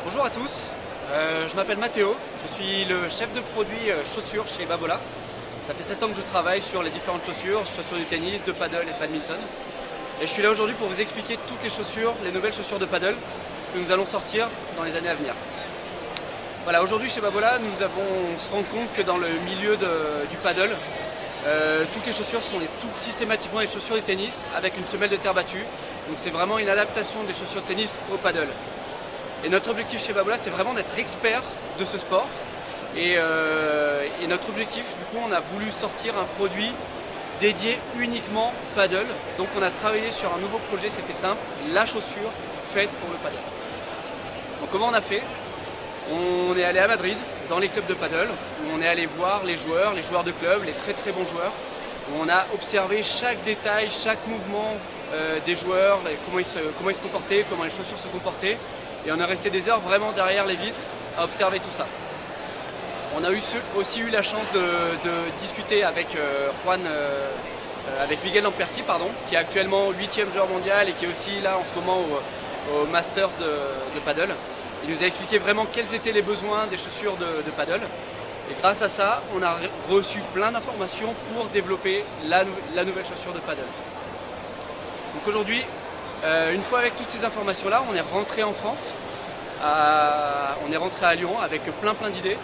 Bonjour à tous, je m'appelle Mathéo, je suis le chef de produit chaussures chez Babolat. Ça fait 7 ans que je travaille sur les différentes chaussures du tennis, de paddle et de badminton. Et je suis là aujourd'hui pour vous expliquer toutes les chaussures, les nouvelles chaussures de paddle que nous allons sortir dans les années à venir. Voilà, aujourd'hui chez Babolat, on se rend compte que dans le milieu du paddle, toutes les chaussures sont systématiquement les chaussures de tennis avec une semelle de terre battue. Donc c'est vraiment une adaptation des chaussures de tennis au paddle. Et notre objectif chez Babolat, c'est vraiment d'être expert de ce sport. Et notre objectif, du coup, on a voulu sortir un produit dédié uniquement paddle. Donc on a travaillé sur un nouveau projet, c'était simple, la chaussure faite pour le paddle. Donc comment on a fait? On est allé à Madrid, dans les clubs de paddle, où on est allé voir les joueurs de club, les très très bons joueurs, où on a observé chaque détail, chaque mouvement des joueurs, comment ils se comportaient, comment les chaussures se comportaient. Et on est resté des heures vraiment derrière les vitres à observer tout ça. On a aussi eu la chance de discuter avec avec Miguel Lamperti, qui est actuellement 8e joueur mondial et qui est aussi là en ce moment au Masters de paddle. Il nous a expliqué vraiment quels étaient les besoins des chaussures de paddle. Et grâce à ça, on a reçu plein d'informations pour développer la nouvelle chaussure de paddle. Donc aujourd'hui, une fois avec toutes ces informations-là, on est rentré en France, on est rentré à Lyon avec plein d'idées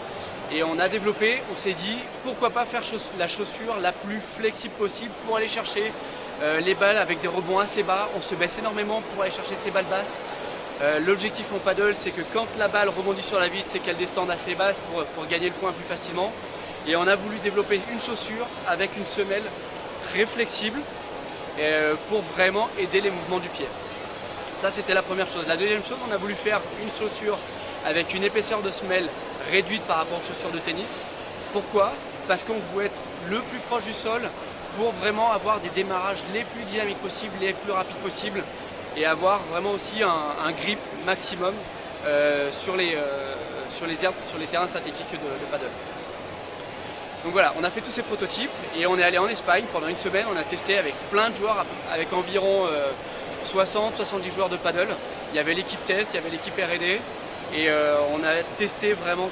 et on a développé, on s'est dit pourquoi pas faire la chaussure la plus flexible possible pour aller chercher les balles avec des rebonds assez bas. On se baisse énormément pour aller chercher ces balles basses. L'objectif en paddle, c'est que quand la balle rebondit sur la vitre, c'est qu'elle descende assez basse pour gagner le point plus facilement. Et on a voulu développer une chaussure avec une semelle très flexible pour vraiment aider les mouvements du pied. Ça, c'était la première chose. La deuxième chose, on a voulu faire une chaussure avec une épaisseur de semelle réduite par rapport aux chaussures de tennis. Pourquoi? Parce qu'on veut être le plus proche du sol pour vraiment avoir des démarrages les plus dynamiques possibles, les plus rapides possibles et avoir vraiment aussi un grip maximum sur les herbes, sur les terrains synthétiques de paddle. Donc voilà, on a fait tous ces prototypes et on est allé en Espagne pendant une semaine. On a testé avec plein de joueurs, avec environ 60-70 joueurs de paddle. Il y avait l'équipe test, il y avait l'équipe R&D et on a testé vraiment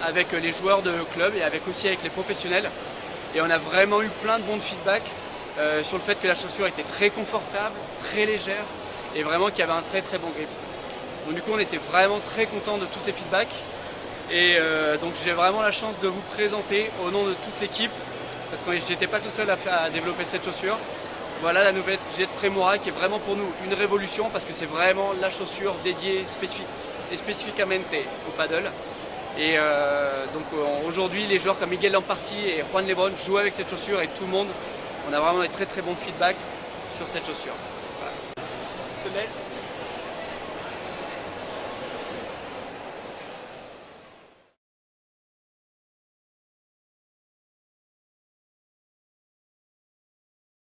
avec les joueurs de club et aussi avec les professionnels. Et on a vraiment eu plein de bons feedback sur le fait que la chaussure était très confortable, très légère et vraiment qu'il y avait un très bon grip. Donc du coup, on était vraiment très content de tous ces feedbacks. Et donc j'ai vraiment la chance de vous présenter au nom de toute l'équipe, parce que j'étais pas tout seul à développer cette chaussure. Voilà la nouvelle Jet Premura qui est vraiment pour nous une révolution, parce que c'est vraiment la chaussure dédiée spécifiquement au paddle. Et donc aujourd'hui les joueurs comme Miguel Lamperti et Juan Lebron jouent avec cette chaussure et tout le monde, on a vraiment des très bons feedbacks sur cette chaussure. Voilà.